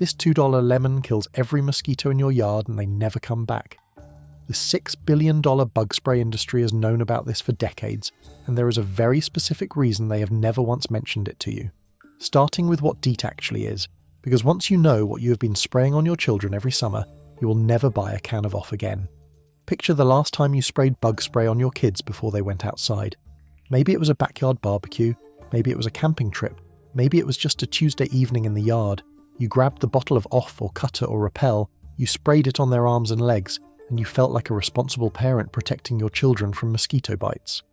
This $2 lemon kills every mosquito in your yard and they never come back. The $6 billion bug spray industry has known about this for decades, and there is a very specific reason they have never once mentioned it to you. Starting with what DEET actually is, because once you know what you have been spraying on your children every summer, you will never buy a can of off again. Picture the last time you sprayed bug spray on your kids before they went outside. Maybe it was a backyard barbecue, maybe it was a camping trip, maybe it was just a Tuesday evening in the yard. You grabbed the bottle of off or cutter or Repel, you sprayed it on their arms and legs, and you felt like a responsible parent protecting your children from mosquito bites.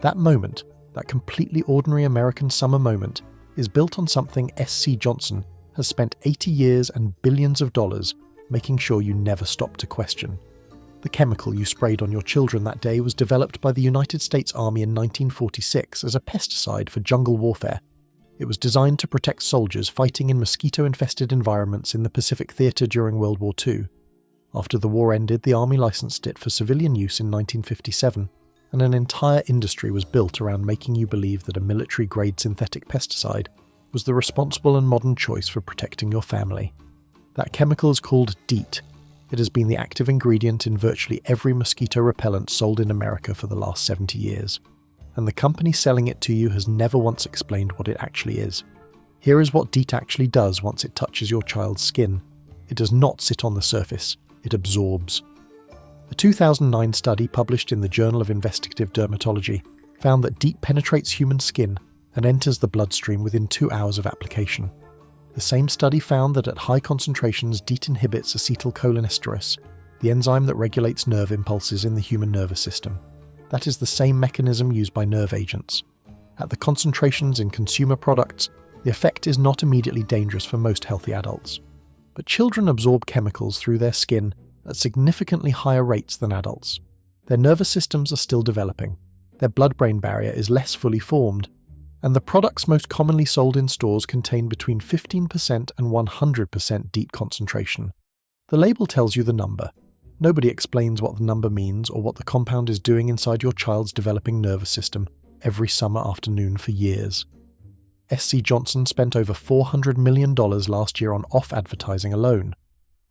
That moment, that completely ordinary American summer moment, is built on something SC Johnson has spent 80 years and billions of dollars making sure you never stop to question. The chemical you sprayed on your children that day was developed by the United States Army in 1946 as a pesticide for jungle warfare. It was designed to protect soldiers fighting in mosquito-infested environments in the Pacific Theater during World War II. After the war ended, the Army licensed it for civilian use in 1957, and an entire industry was built around making you believe that a military-grade synthetic pesticide was the responsible and modern choice for protecting your family. That chemical is called DEET. It has been the active ingredient in virtually every mosquito repellent sold in America for the last 70 years. And the company selling it to you has never once explained what it actually is. Here is what DEET actually does once it touches your child's skin. It does not sit on the surface, it absorbs. A 2009 study published in the Journal of Investigative Dermatology found that DEET penetrates human skin and enters the bloodstream within 2 hours of application. The same study found that at high concentrations, DEET inhibits acetylcholinesterase, the enzyme that regulates nerve impulses in the human nervous system. That is the same mechanism used by nerve agents. At the concentrations in consumer products, the effect is not immediately dangerous for most healthy adults. But children absorb chemicals through their skin at significantly higher rates than adults. Their nervous systems are still developing, their blood-brain barrier is less fully formed, and the products most commonly sold in stores contain between 15% and 100% DEET concentration. The label tells you the number. Nobody explains what the number means or what the compound is doing inside your child's developing nervous system every summer afternoon for years. SC Johnson spent over $400 million last year on off advertising alone.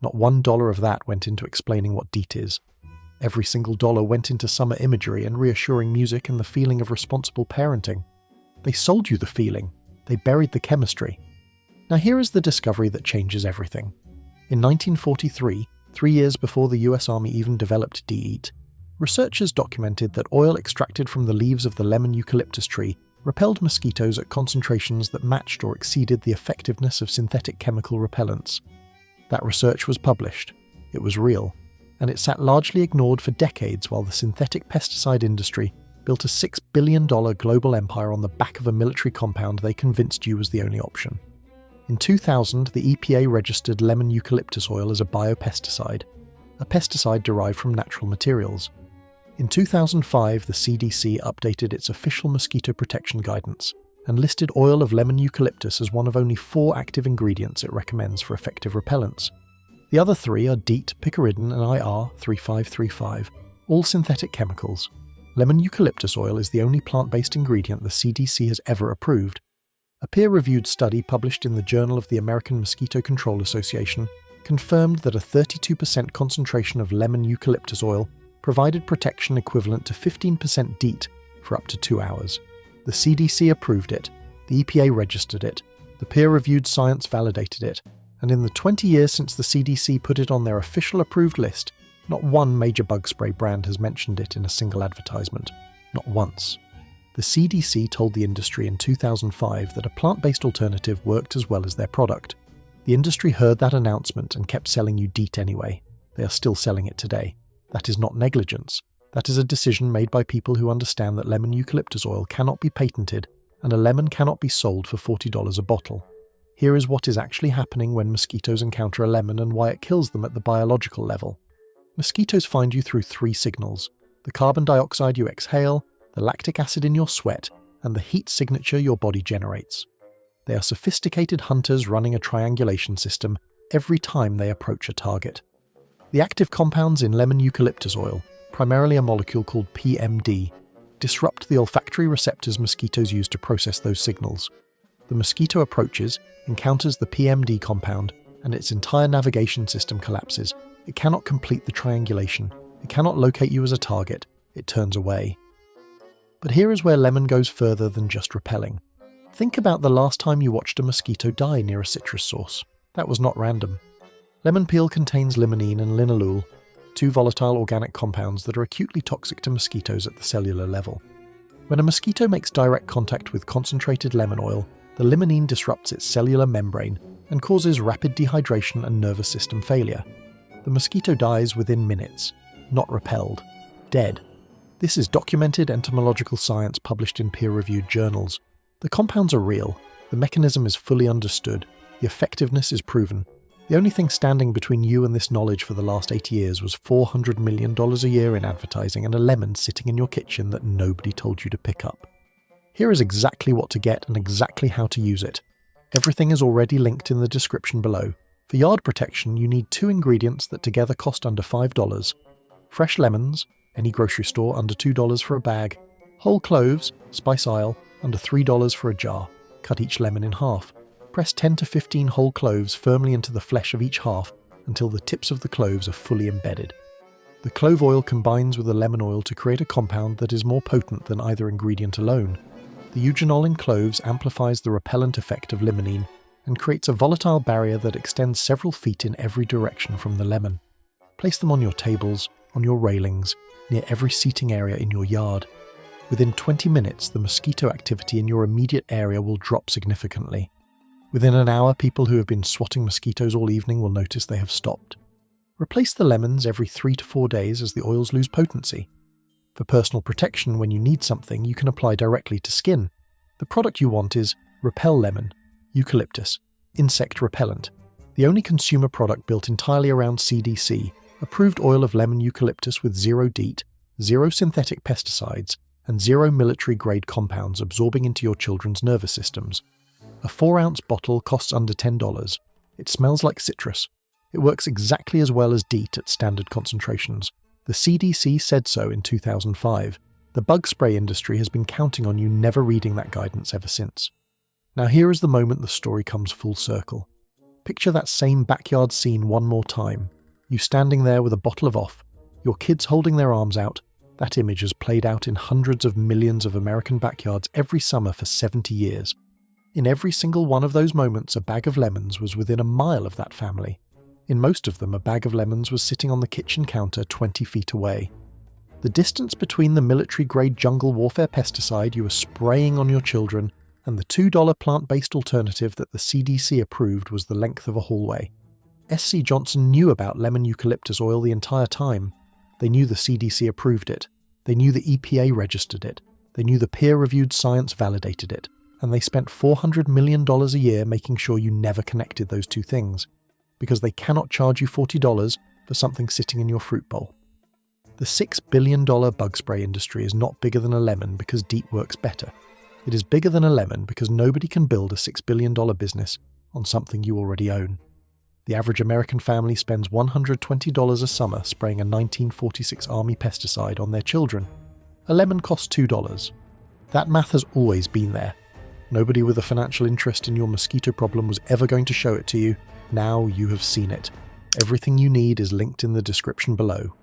Not $1 of that went into explaining what DEET is. Every single dollar went into summer imagery and reassuring music and the feeling of responsible parenting. They sold you the feeling. They buried the chemistry. Now here is the discovery that changes everything. In 1943, 3 years before the US Army even developed DEET, researchers documented that oil extracted from the leaves of the lemon eucalyptus tree repelled mosquitoes at concentrations that matched or exceeded the effectiveness of synthetic chemical repellents. That research was published. It was real. And it sat largely ignored for decades while the synthetic pesticide industry built a $6 billion global empire on the back of a military compound they convinced you was the only option. In 2000, the EPA registered lemon eucalyptus oil as a biopesticide, a pesticide derived from natural materials. In 2005, the CDC updated its official mosquito protection guidance and listed oil of lemon eucalyptus as one of only 4 active ingredients it recommends for effective repellents. The other 3 are DEET, picaridin, and IR3535, all synthetic chemicals. Lemon eucalyptus oil is the only plant-based ingredient the CDC has ever approved. A peer-reviewed study published in the Journal of the American Mosquito Control Association confirmed that a 32% concentration of lemon eucalyptus oil provided protection equivalent to 15% DEET for up to 2 hours. The CDC approved it, the EPA registered it, the peer-reviewed science validated it, and in the 20 years since the CDC put it on their official approved list, not one major bug spray brand has mentioned it in a single advertisement. Not once. The CDC told the industry in 2005 that a plant-based alternative worked as well as their product. The industry heard that announcement and kept selling you DEET anyway. They are still selling it today. That is not negligence. That is a decision made by people who understand that lemon eucalyptus oil cannot be patented and a lemon cannot be sold for $40 a bottle. Here is what is actually happening when mosquitoes encounter a lemon and why it kills them at the biological level. Mosquitoes find you through 3 signals: the carbon dioxide you exhale, the lactic acid in your sweat, and the heat signature your body generates. They are sophisticated hunters running a triangulation system every time they approach a target. The active compounds in lemon eucalyptus oil, primarily a molecule called PMD, disrupt the olfactory receptors mosquitoes use to process those signals. The mosquito approaches, encounters the PMD compound, and its entire navigation system collapses. It cannot complete the triangulation. It cannot locate you as a target. It turns away. But here is where lemon goes further than just repelling. Think about the last time you watched a mosquito die near a citrus source. That was not random. Lemon peel contains limonene and linalool, two volatile organic compounds that are acutely toxic to mosquitoes at the cellular level. When a mosquito makes direct contact with concentrated lemon oil, the limonene disrupts its cellular membrane and causes rapid dehydration and nervous system failure. The mosquito dies within minutes, not repelled, dead. This is documented entomological science published in peer-reviewed journals. The compounds are real, the mechanism is fully understood, the effectiveness is proven. The only thing standing between you and this knowledge for the last 8 years was $400 million a year in advertising and a lemon sitting in your kitchen that nobody told you to pick up. Here is exactly what to get and exactly how to use it. Everything is already linked in the description below. For yard protection, you need 2 ingredients that together cost under $5. Fresh lemons, any grocery store under $2 for a bag. Whole cloves, Spice Isle, under $3 for a jar. Cut each lemon in half. Press 10 to 15 whole cloves firmly into the flesh of each half until the tips of the cloves are fully embedded. The clove oil combines with the lemon oil to create a compound that is more potent than either ingredient alone. The eugenol in cloves amplifies the repellent effect of limonene and creates a volatile barrier that extends several feet in every direction from the lemon. Place them on your tables, on your railings, near every seating area in your yard. Within 20 minutes, the mosquito activity in your immediate area will drop significantly. Within an hour, people who have been swatting mosquitoes all evening will notice they have stopped. Replace the lemons every 3 to 4 days as the oils lose potency. For personal protection, when you need something, you can apply directly to skin. The product you want is Repel Lemon, Eucalyptus, insect repellent. The only consumer product built entirely around CDC, approved oil of lemon eucalyptus with 0 DEET, 0 synthetic pesticides, and 0 military-grade compounds absorbing into your children's nervous systems. A 4-ounce bottle costs under $10. It smells like citrus. It works exactly as well as DEET at standard concentrations. The CDC said so in 2005. The bug spray industry has been counting on you never reading that guidance ever since. Now here is the moment the story comes full circle. Picture that same backyard scene one more time. You standing there with a bottle of off, your kids holding their arms out. That image has played out in hundreds of millions of American backyards every summer for 70 years. In every single one of those moments, a bag of lemons was within a mile of that family. In most of them, a bag of lemons was sitting on the kitchen counter 20 feet away. The distance between the military-grade jungle warfare pesticide you were spraying on your children and the $2 plant-based alternative that the CDC approved was the length of a hallway. SC Johnson knew about lemon eucalyptus oil the entire time. They knew the CDC approved it. They knew the EPA registered it. They knew the peer-reviewed science validated it. And they spent $400 million a year making sure you never connected those two things, because they cannot charge you $40 for something sitting in your fruit bowl. The $6 billion bug spray industry is not bigger than a lemon because DEET works better. It is bigger than a lemon because nobody can build a $6 billion business on something you already own. The average American family spends $120 a summer spraying a 1946 Army pesticide on their children. A lemon costs $2. That math has always been there. Nobody with a financial interest in your mosquito problem was ever going to show it to you. Now you have seen it. Everything you need is linked in the description below.